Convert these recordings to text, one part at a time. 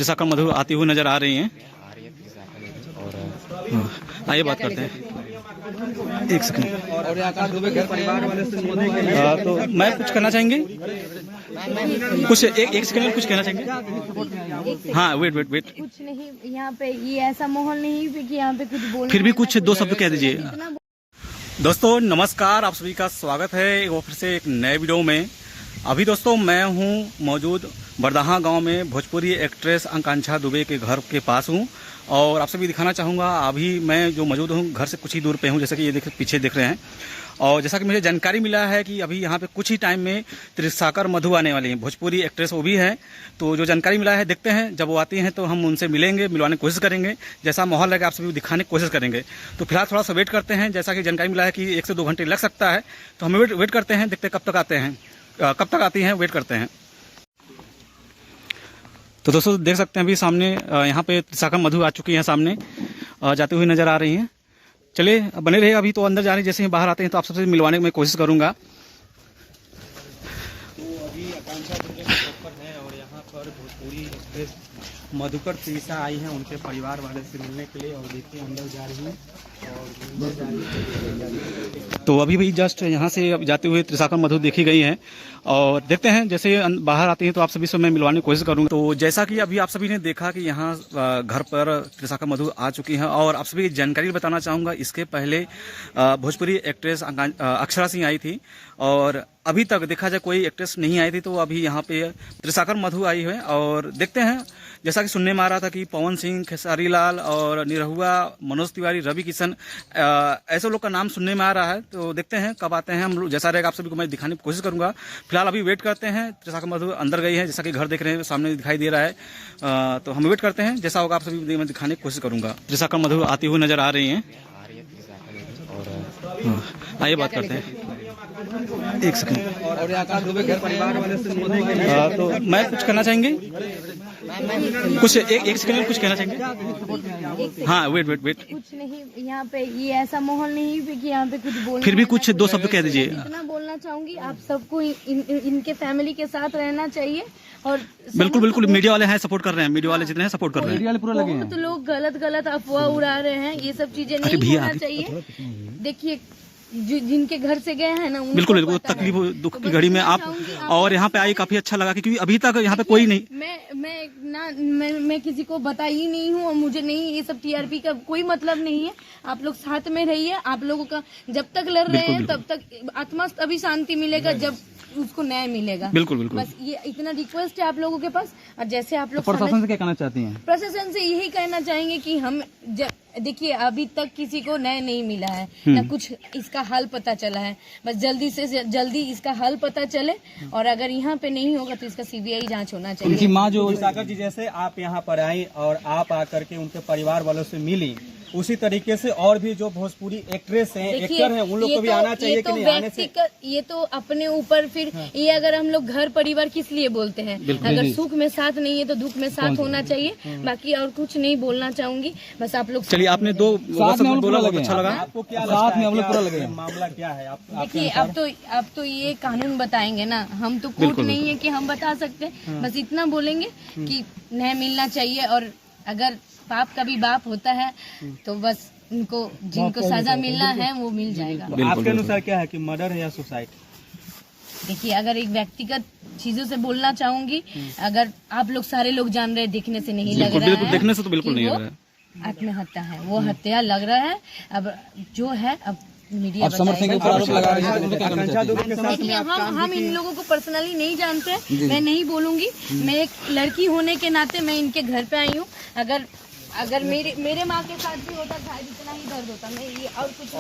त्रिशाखा मधु आती हुई नजर आ रही हैं। आइए बात करते हैं। एक सेकंड। तो मैं कुछ करना चाहेंगे, कुछ एक सेकंड में कुछ कहना चाहेंगे। हाँ वेट। कुछ नहीं, यहाँ पे ये ऐसा माहौल नहीं है कि यहाँ पे कुछ बोल, फिर भी कुछ दो शब्द कह दीजिए। दोस्तों नमस्कार, आप सभी का स्वागत है एक बार फिर से एक नए वीडियो में। अभी दोस्तों मैं हूँ मौजूद बरदाहा गांव में भोजपुरी एक्ट्रेस आकांक्षा दुबे के घर के पास हूँ और आप सभी दिखाना चाहूँगा। अभी मैं जो मौजूद हूँ घर से कुछ ही दूर पे हूँ, जैसे कि ये पीछे देख रहे हैं। और जैसा कि मुझे जानकारी मिला है कि अभी यहाँ पे कुछ ही टाइम में त्रिशाखा मधु आने वाली हैं, भोजपुरी एक्ट्रेस वो भी है। तो जो जानकारी मिला है देखते हैं, जब वो आती हैं तो हम उनसे मिलेंगे, मिलवाने की कोशिश करेंगे। जैसा माहौल रहेगा आप सभी दिखाने की कोशिश करेंगे। तो फिलहाल थोड़ा सा वेट करते हैं। जैसा कि जानकारी मिला है कि 1 से 2 घंटे लग सकता है, तो हम वेट करते हैं, देखते हैं कब तक आते हैं, कब तक आती हैं, वेट करते हैं। तो दोस्तों देख सकते हैं अभी सामने यहाँ पे त्रिशाखा मधु आ चुकी हैं, सामने जाती हुई नजर आ रही हैं। चलिए बने रहिए, अभी तो अंदर जा रही, जैसे ही बाहर आते हैं तो आप सबसे मिलवाने की मैं कोशिश करूंगा। तो अभी आकांक्षा दुबे के ऊपर है और यहाँ पर भोजपुरी एक्ट्रेस मधुकर त्रिशा आई हैं उनके परिवार वाले से मिलने के लिए। और देखिए अंदर जा रही हैं और अंदर जा रही है। तो अभी भी जस्ट यहाँ से जाते हुए त्रिशाखा मधु देखी गई है और देखते हैं जैसे बाहर आती हैं तो आप सभी से मैं मिलवाने की कोशिश करूंगा। तो जैसा कि अभी आप सभी ने देखा कि यहाँ घर पर त्रिशाखा मधु आ चुकी हैं और आप सभी की जानकारी बताना चाहूँगा। इसके पहले भोजपुरी एक्ट्रेस अक्षरा सिंह आई थी और अभी तक देखा जाए कोई एक्ट्रेस नहीं आई थी। तो अभी यहाँ पे त्रिशाखा मधु आई है और देखते हैं, जैसा कि सुनने में आ रहा था कि पवन सिंह, खेसारी लाल और निरहुआ, मनोज तिवारी, रवि किशन, ऐसे लोग का नाम सुनने में आ रहा है। तो देखते हैं कब आते हैं हम लोग, जैसा रहेगा आप सभी को मैं दिखाने की कोशिश करूंगा। फिलहाल अभी वेट करते हैं। त्रिशाखा मधु अंदर गई है, जैसा कि घर देख रहे हैं सामने दिखाई दे रहा है। तो हम वेट करते हैं, जैसा होगा आप सभी मैं दिखाने की कोशिश करूंगा। त्रिशाखा मधु आती हुई नजर आ रही हैं। आइए बात करते हैं। एक सेकंड। और आकाश दुबे घर परिवार वाले से मिलने के लिए तो मैं कुछ करना चाहेंगे, कुछ एक सेकंड में कुछ कहना चाहेंगे। हाँ वेट। कुछ नहीं, यहाँ पे ये ऐसा माहौल नहीं है कि यहाँ पे कुछ बोल, फिर भी कुछ दो शब्द कह दीजिए। इतना बोलना चाहूंगी, आप सबको इनके फैमिली के साथ रहना चाहिए। और बिल्कुल मीडिया वाले हैं, सपोर्ट कर रहे हैं, मीडिया वाले जितने हैं सपोर्ट कर रहे हैं। बहुत लोग गलत अफवाह उड़ा रहे हैं, ये सब चीजें नहीं होना चाहिए। देखिए जिनके घर से गए हैं ना, बिल्कुल तकलीफ दुख की घड़ी में आप और यहाँ पे आई, काफी अच्छा लगा क्योंकि अभी तक यहाँ पे कोई नहीं। मैं किसी को बताई नहीं हूँ और मुझे नहीं, ये सब टीआरपी का कोई मतलब नहीं है। आप लोग साथ में रहिए, आप लोगों का जब तक लड़ रहे हैं तब तक आत्मा तभी शांति मिलेगा जब उसको न्याय मिलेगा। बिल्कुल बस ये इतना रिक्वेस्ट है आप लोगों के पास। और जैसे आप लोग प्रशासन से क्या कहना चाहती हैं? प्रशासन से यही कहना चाहेंगे कि हम देखिए अभी तक किसी को न्याय नहीं मिला है, न कुछ इसका हल पता चला है। बस जल्दी से जल्दी इसका हल पता चले और अगर यहाँ पे नहीं होगा तो इसका सीबीआई जांच होना चाहिए। उनकी माँ जो सागर जी, जैसे आप यहाँ पर आई और आप आकर के उनके परिवार वालों से मिली, उसी तरीके से और भी जो भोजपुरी एक्ट्रेस हैं, एक्टर हैं, उन लोग को भी आना चाहिए कि नहीं आने से? ये तो अपने ऊपर फिर ये अगर हम लोग घर परिवार किस लिए बोलते हैं, अगर सुख में साथ नहीं है तो दुख में साथ होना चाहिए। बाकी और कुछ नहीं बोलना चाहूंगी, बस आप लोग चलिए। आपने दो बोला, बहुत अच्छा लगा। आपको क्या साथ में हम लोग पूरा लगे, मामला क्या है? देखिए अब तो ये कानून बताएंगे ना, हम तो कोर्ट नहीं है कि हम बता सकते। बस इतना बोलेंगे कि न्याय मिलना चाहिए और अगर बाप का भी बाप होता है तो बस उनको जिनको सजा मिलना है वो मिल जाएगा। आपके अनुसार क्या है कि मर्डर है या सुसाइड? देखिए अगर एक व्यक्तिगत चीजों से बोलना चाहूंगी, अगर आप लोग सारे लोग जान रहे, देखने से नहीं लग रहा है, देखने से तो बिल्कुल नहीं लग रहा है आत्महत्या है, वो हत्या लग रहा है। अब जो है अब मीडिया देखिए हम इन लोगों को पर्सनली नहीं जानते, मैं नहीं बोलूंगी। मैं एक लड़की होने के नाते मैं इनके घर पे आई हूँ। अगर मेरे माँ के साथ भी होता शायद इतना ही दर्द होता। मैं ये और कुछ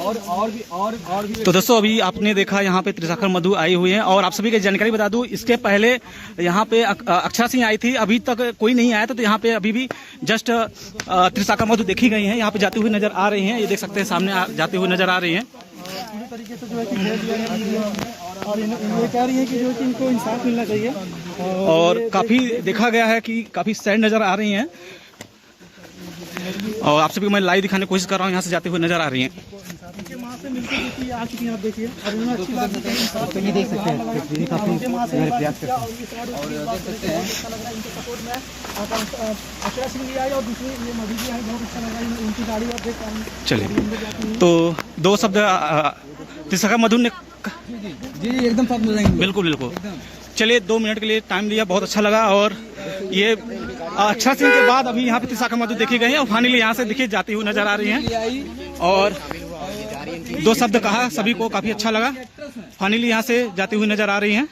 और भी। तो दोस्तों अभी आपने देखा यहाँ पे त्रिशाखा मधु आई हुई है और आप सभी की जानकारी बता दूं, इसके पहले यहाँ पे अक्षरा सिंह आई थी, अभी तक कोई नहीं आया। तो यहाँ पे अभी भी जस्ट त्रिशाखा मधु देखी गई है, यहाँ पे जाती हुई नजर आ रही हैं। ये देख सकते हैं सामने जाती हुई नजर आ रही हैं। तरीके से जो है कि और ये कह रही है कि जो कि इनको इंसाफ मिलना चाहिए। और काफी देखा गया है कि काफी सैड नजर आ रही हैं और आप सभी को मैं लाइव दिखाने की कोशिश कर रहा हूँ, यहाँ से जाते हुए नजर आ रही हैं। से मिलकर देखिए आ चुकी हैं, आप देखिए। और इन्होंने अच्छी बात बताई, ये देख सकते हैं काफी प्रयास करते हैं और ये सारे देख सकते हैं, अच्छा लग रहा है इनके सपोर्ट में। अक्षरा सिंह जी आई और दूसरी ये मधु जी आई, बहुत अच्छा लगा इनकी गाड़ी और देख पाएंगे। चलिए, तो दो शब्द त्रिशाखा मधु ने जी एकदम साथ मिल जाएंगे। बिल्कुल बिल्कुल। चलिए 2 मिनट के लिए टाइम लिया, बहुत अच्छा लगा। और ये अक्षरा सिंह के बाद अभी यहाँ पे त्रिशाखा मधु देखी गई है और फाइनली यहाँ से देखिए जाती हुई नजर आ रही हैं और 2 शब्द कहा, सभी को काफी अच्छा लगा। फाइनली यहाँ से जाती हुई नजर आ रही हैं।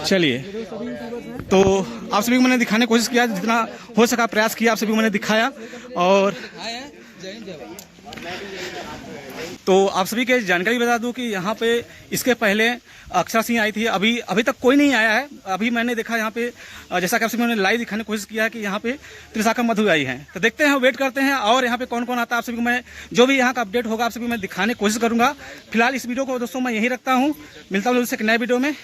चलिए, तो आप सभी को मैंने दिखाने की कोशिश किया, जितना हो सका प्रयास किया, आप सभी को मैंने दिखाया। और तो आप सभी के जानकारी बता दूं कि यहाँ पे इसके पहले अक्षरा सिंह आई थी, अभी तक कोई नहीं आया है। अभी मैंने देखा यहाँ पे, जैसा कि आप सभी मैंने लाइव दिखाने की कोशिश किया है कि यहाँ पे त्रिशाखा मधु आई है। तो देखते हैं, वेट करते हैं और यहाँ पे कौन कौन आता है। आप सभी को मैं जो भी यहाँ का अपडेट होगा आप सभी को मैं दिखाने की कोशिश करूंगा। फिलहाल इस वीडियो को दोस्तों मैं यही रखता हूँ, मिलता हूँ एक नए वीडियो में।